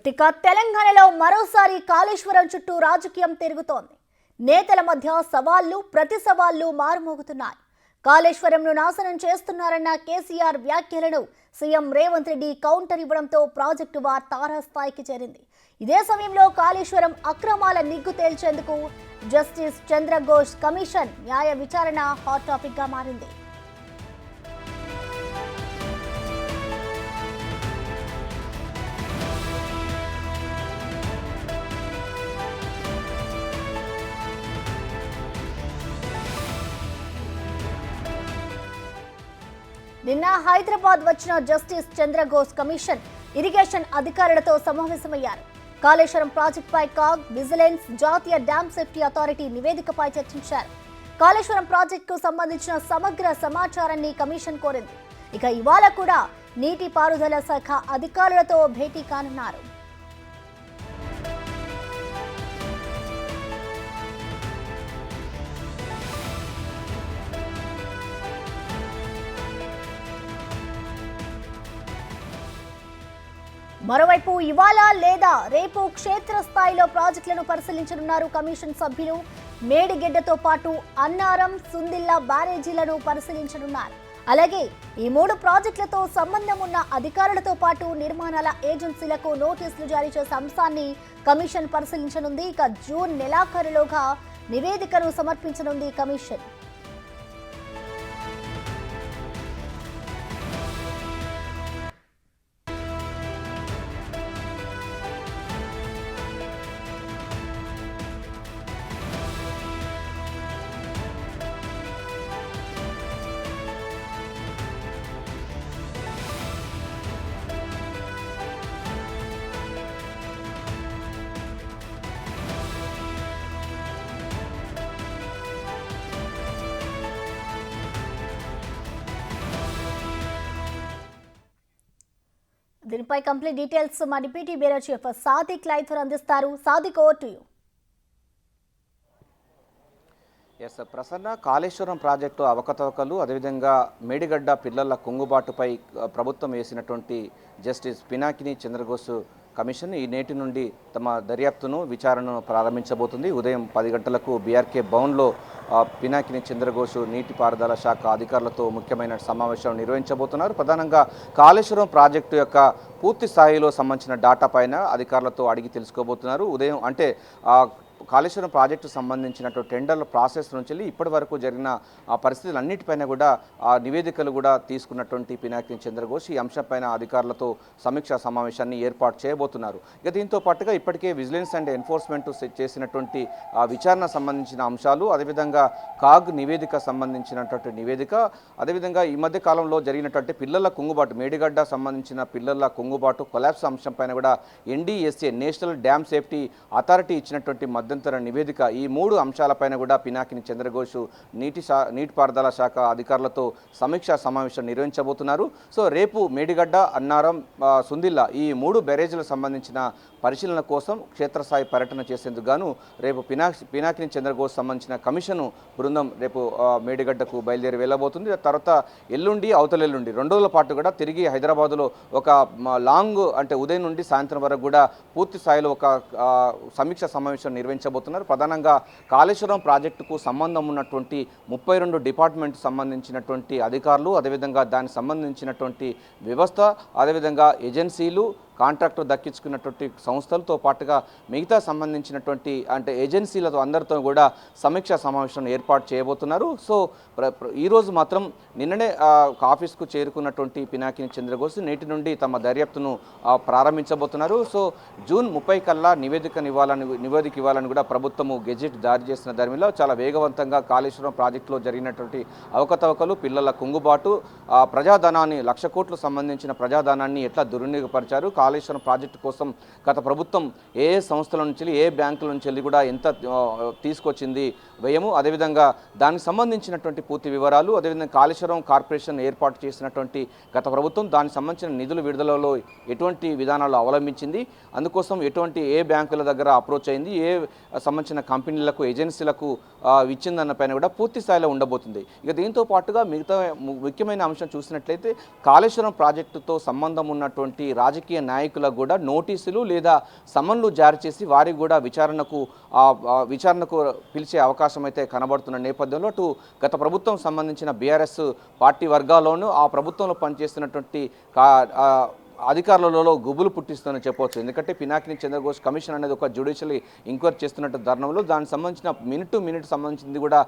ఇక తెలంగాణలో మరోసారి కాళేశ్వరం చుట్టూ రాజకీయం తిరుగుతోంది. నేతల మధ్య సవాళ్లు ప్రతి సవాళ్లు మారుమోగుతున్నాయి. కాళేశ్వరంను నాశనం చేస్తున్నారన్న కేసీఆర్ వ్యాఖ్యలను సీఎం రేవంత్ రెడ్డి కౌంటర్ ఇవ్వడంతో ప్రాజెక్టు వార్ తారాస్థాయికి చేరింది. ఇదే సమయంలో కాళేశ్వరం అక్రమాల నిగ్గు తేల్చేందుకు జస్టిస్ చంద్రఘోష్ కమిషన్ న్యాయ విచారణ హాట్ టాపిక్ గా మారింది. నిన్న హైదరాబాద్ వచ్చిన జస్టిస్ చంద్రఘోష్ కమిషన్ ఇరిగేషన్ అధికారులతో సమావేశమయ్యారు. కాళేశ్వరం ప్రాజెక్టుపై కాగ్, విజిలెన్స్, జాతీయ డ్యామ్ సేఫ్టీ అథారిటీ నివేదికపై చర్చించారు. కాళేశ్వరం ప్రాజెక్టుకు సంబంధించిన సమగ్ర సమాచారాన్ని కమిషన్ కోరింది. ఇక ఇవాళ కూడా నీటిపారుదల శాఖ అధికారులతో భేటీ కానున్నారు. మరోవైపు ఇవాళ లేదా రేపు క్షేత్రస్థాయిలో ప్రాజెక్టులను పరిశీలించనున్నారు కమిషన్ సభ్యులు. మేడిగెడ్డతో పాటు అన్నారం, సుందిల్లా బ్యారేజీలను పరిశీలించనున్నారు. అలాగే ఈ 3 ప్రాజెక్టులతో సంబంధం ఉన్న అధికారులతో పాటు నిర్మాణాల ఏజెన్సీలకు నోటీసులు జారీ చేసే అంశాన్ని కమిషన్ పరిశీలించనుంది. ఇక జూన్ నెలాఖరులోగా నివేదికను సమర్పించనుంది కమిషన్. దీనిపై కంప్లీట్ డీటెయిల్స్ మా deputy bureau chief Sadiq live ద్వారా అందిస్తారు. Sadiq, over to you. Yes Prasanna, Kaleshwaram project అవకతవకలు, అదేవిధంగా మేడిగడ్డ పిల్లల కుంగుబాటుపై ప్రభుత్వం వేసినటువంటి జస్టిస్ పినాకిని చంద్రఘోష్ కమిషన్ ఈ నేటి నుండి తమ దర్యాప్తును విచారణను ప్రారంభించబోతుంది. ఉదయం 10 గంటలకు బీఆర్కే భవన్లో పినాకిని చంద్రఘోష్ నీటిపారుదల శాఖ అధికారులతో ముఖ్యమైన సమావేశం నిర్వహించబోతున్నారు. ప్రధానంగా కాళేశ్వరం ప్రాజెక్టు యొక్క పూర్తి స్థాయిలో సంబంధించిన డాటా పైన అధికారులతో అడిగి తెలుసుకోబోతున్నారు. ఉదయం అంటే కాళేశ్వరం ప్రాజెక్టు సంబంధించినటువంటి టెండర్ల ప్రాసెస్ నుంచి ఇప్పటి వరకు జరిగిన పరిస్థితులన్నిటిపైన కూడా నివేదికలు కూడా తీసుకున్నటువంటి పినాకిని చంద్రఘోష్ ఈ అంశంపైన అధికారులతో సమీక్షా సమావేశాన్ని ఏర్పాటు చేయబోతున్నారు. ఇక దీంతో పాటుగా ఇప్పటికే విజిలెన్స్ అండ్ ఎన్ఫోర్స్మెంట్ చేసినటువంటి విచారణ సంబంధించిన అంశాలు, అదేవిధంగా కాగ్ నివేదిక సంబంధించినటువంటి నివేదిక, అదేవిధంగా ఈ మధ్య కాలంలో జరిగినటువంటి పిల్లల కుంగుబాటు, మేడిగడ్డ సంబంధించిన పిల్లల కుంగుబాటు కొలాప్స్ అంశంపైన కూడా NDSA national dam safety authority ఇచ్చినటువంటి మధ్యంతర నివేదిక, ఈ 3 అంశాలపైన కూడా పినాకిని చంద్రఘోష్ నీటిపారుదల శాఖ అధికారులతో సమీక్షా సమావేశం నిర్వహించబోతున్నారు. సో రేపు మేడిగడ్డ, అన్నారం, సుందిల్లా ఈ 3 బ్యారేజీలకు సంబంధించిన పరిశీలన కోసం క్షేత్రస్థాయి పర్యటన చేసేందుకు గాను రేపు పినాకిని చంద్రఘోష్ సంబంధించిన కమిషను బృందం రేపు మేడిగడ్డకు బయలుదేరి వెళ్ళబోతుంది. తర్వాత ఎల్లుండి, అవతలెల్లుండి 2 రోజుల పాటు కూడా తిరిగి హైదరాబాదులో ఒక లాంగ్ అంటే ఉదయం నుండి సాయంత్రం వరకు కూడా పూర్తి స్థాయిలో ఒక సమీక్ష సమావేశం నిర్వహించబోతున్నారు. ప్రధానంగా కాళేశ్వరం ప్రాజెక్టుకు సంబంధం ఉన్నటువంటి 32 డిపార్ట్మెంట్ సంబంధించినటువంటి అధికారులు, అదేవిధంగా దానికి సంబంధించినటువంటి వ్యవస్థ, అదేవిధంగా ఏజెన్సీలు, కాంట్రాక్టర్ దక్కించుకున్నటువంటి సంస్థలతో పాటుగా మిగతా సంబంధించినటువంటి అంటే ఏజెన్సీలతో అందరితో కూడా సమీక్షా సమావేశం ఏర్పాటు చేయబోతున్నారు. సో ఈరోజు మాత్రం నిన్ననే ఆఫీస్కు చేరుకున్నటువంటి పినాకిని చంద్రఘోష్ నేటి నుండి తమ దర్యాప్తును ప్రారంభించబోతున్నారు. సో జూన్ 30 కల్లా నివేదిక ఇవ్వాలని కూడా ప్రభుత్వము గెజెట్ జారీ చేసిన దానిలో చాలా వేగవంతంగా కాళేశ్వరం ప్రాజెక్టులో జరిగినటువంటి అవకతవకలు, పిల్లల కుంగుబాటు, ప్రజాధనాన్ని 1,00,000 కోట్లు సంబంధించిన ప్రజాధనాన్ని ఎట్లా దుర్వినియోగపరిచారు, కాళేశ్వరం ప్రాజెక్టు కోసం గత ప్రభుత్వం ఏ సంస్థల నుంచి, ఏ బ్యాంకుల నుంచి కూడా ఎంత తీసుకొచ్చింది వ్యయము, అదేవిధంగా దానికి సంబంధించినటువంటి పూర్తి వివరాలు, అదేవిధంగా కాళేశ్వరం కార్పొరేషన్ ఏర్పాటు చేసినటువంటి గత ప్రభుత్వం దానికి సంబంధించిన నిధుల విడుదలలో ఎటువంటి విధానాలు అవలంబించింది, అందుకోసం ఎటువంటి ఏ బ్యాంకుల దగ్గర అప్రోచ్ అయింది, ఏ సంబంధించిన కంపెనీలకు, ఏజెన్సీలకు ఇచ్చిందన్న పైన కూడా పూర్తి స్థాయిలో ఉండబోతుంది. ఇక దీంతో పాటుగా మిగతా ముఖ్యమైన అంశం చూసినట్లయితే కాళేశ్వరం ప్రాజెక్టుతో సంబంధం ఉన్నటువంటి రాజకీయ నాయకులకు కూడా నోటీసులు లేదా సమన్లు జారీ చేసి వారికి కూడా విచారణకు పిలిచే అవకాశం అయితే కనబడుతున్న నేపథ్యంలో అటు గత ప్రభుత్వం సంబంధించిన బీఆర్ఎస్ పార్టీ వర్గాల్లోనూ ఆ ప్రభుత్వంలో పనిచేస్తున్నటువంటి అధికారులలో గుబులు పుట్టిస్తుందని చెప్పవచ్చు. ఎందుకంటే పినాకిని చంద్రఘోష్ కమిషన్ అనేది ఒక జ్యుడిషియల్ ఎంక్వైరీ చేస్తున్నట్టు తరుణంలో దానికి సంబంధించిన మినిట్ టు మినిట్ సంబంధించింది కూడా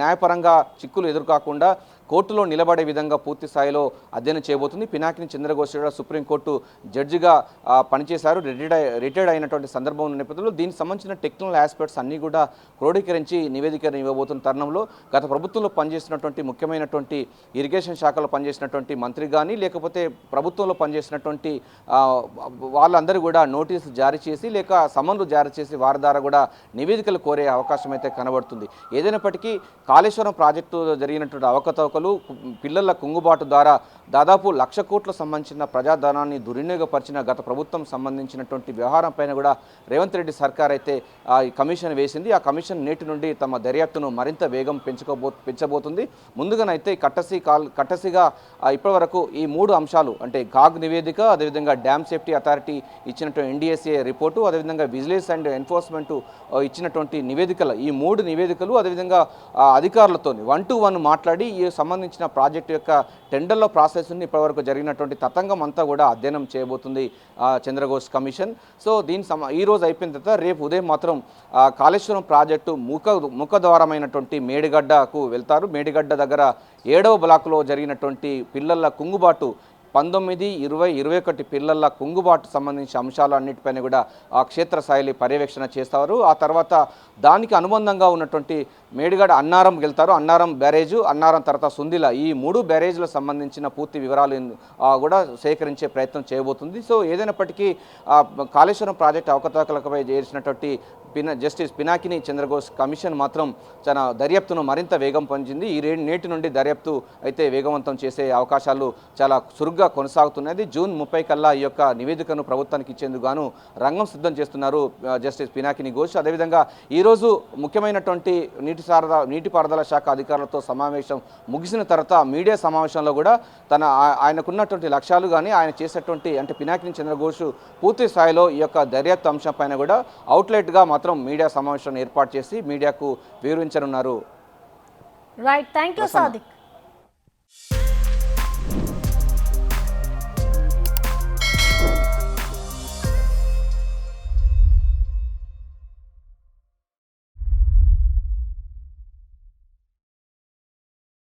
న్యాయపరంగా చిక్కులు ఎదుర్కోకుండా కోర్టులో నిలబడే విధంగా పూర్తి స్థాయిలో అధ్యయనం చేయబోతుంది. పినాకిని చంద్రఘోష్ కూడా సుప్రీంకోర్టు జడ్జిగా పనిచేశారు. రిటైర్డ్ అయినటువంటి సందర్భం నేపథ్యంలో దీనికి సంబంధించిన టెక్నికల్ ఆస్పెక్ట్స్ అన్నీ కూడా క్రోడీకరించి నివేదికను ఇవ్వబోతున్న తరుణంలో గత ప్రభుత్వంలో పనిచేసినటువంటి ముఖ్యమైనటువంటి ఇరిగేషన్ శాఖలో పనిచేసినటువంటి మంత్రి కానీ లేకపోతే ప్రభుత్వంలో పనిచేసినటువంటి వాళ్ళందరూ కూడా నోటీసు జారీ చేసి లేక సమన్లు జారీ చేసి వారి ద్వారా కూడా నివేదికలు కోరే అవకాశం అయితే కనబడుతుంది. ఏదైనప్పటికీ కాళేశ్వరం ప్రాజెక్టు జరిగినటువంటి అవకతవకలు పిల్లల కుంగుబాటు ద్వారా దాదాపు 1,00,000 కోట్లకు సంబంధించిన ప్రజాధనాన్ని దుర్వినియోగపరిచిన గత ప్రభుత్వం సంబంధించినటువంటి వ్యవహారం పైన కూడా రేవంత్ రెడ్డి సర్కార్ అయితే ఈ కమిషన్ వేసింది. ఆ కమిషన్ నేటి నుండి తమ దర్యాప్తును మరింత వేగం పెంచబోతుంది. ముందుగానైతే కట్టసిగా ఇప్పటివరకు ఈ 3 అంశాలు అంటే గాగ్ నివేదిక, అదేవిధంగా డ్యామ్ సేఫ్టీ అథారిటీ ఇచ్చినటువంటి ఎన్డీఎస్ఏ రిపోర్టు, అదేవిధంగా విజిలెన్స్ అండ్ ఎన్ఫోర్స్మెంట్ ఇచ్చినటువంటి నివేదికలు, ఈ 3 నివేదికలు అదేవిధంగా అధికారులతో 1-to-1 మాట్లాడి ఈ సంబంధించిన ప్రాజెక్టు యొక్క టెండర్ల ప్రాసెస్ని ఇప్పటివరకు జరిగినటువంటి తతంగం అంతా కూడా అధ్యయనం చేయబోతుంది చంద్రఘోష్ కమిషన్. సో ఈ రోజు అయిపోయిన తర్వాత రేపు ఉదయం మాత్రం కాళేశ్వరం ప్రాజెక్టు ముఖద్వారమైనటువంటి మేడిగడ్డకు వెళ్తారు. మేడిగడ్డ దగ్గర 7వ బ్లాకులో జరిగినటువంటి పిల్లల కుంగుబాటు 19, 20, 21 పిల్లల కుంగుబాటు సంబంధించిన అంశాలన్నిటిపైన కూడా ఆ క్షేత్రస్థాయిలో పర్యవేక్షణ చేస్తారు. ఆ తర్వాత దానికి అనుబంధంగా ఉన్నటువంటి మేడిగడ్డ అన్నారం వెళ్తారు. అన్నారం బ్యారేజు, అన్నారం తర్వాత సుందిల, ఈ 3 బ్యారేజ్లకు సంబంధించిన పూర్తి వివరాలు కూడా సేకరించే ప్రయత్నం చేయబోతుంది. సో ఏదైనప్పటికీ కాళేశ్వరం ప్రాజెక్టు అవకతవకలపై చేసినటువంటి జస్టిస్ పినాకిని చంద్రఘోష్ కమిషన్ మాత్రం తన దర్యాప్తును మరింత వేగం పంచింది. నేటి నుండి దర్యాప్తు అయితే వేగవంతం చేసే అవకాశాలు చాలా చురుగ్గా కొనసాగుతున్నది. జూన్ 30 కల్లా ఈ యొక్క నివేదికను ప్రభుత్వానికి ఇచ్చేందుకు గాను రంగం సిద్ధం చేస్తున్నారు జస్టిస్ పినాకిని ఘోష్. అదేవిధంగా ఈరోజు ముఖ్యమైనటువంటి నీటిపారుదల శాఖ అధికారులతో సమావేశం ముగిసిన తర్వాత మీడియా సమావేశంలో కూడా ఆయనకున్నటువంటి లక్ష్యాలు కానీ ఆయన చేసేటువంటి అంటే పినాకిని చంద్రఘోష్ పూర్తి స్థాయిలో ఈ యొక్క దర్యాప్తు అంశం పైన కూడా అవుట్లెట్గా మాత్రం మీడియా సమావేశాన్ని ఏర్పాటు చేసి మీడియాకు వివరించనున్నారు. Right, thank you Sadiq.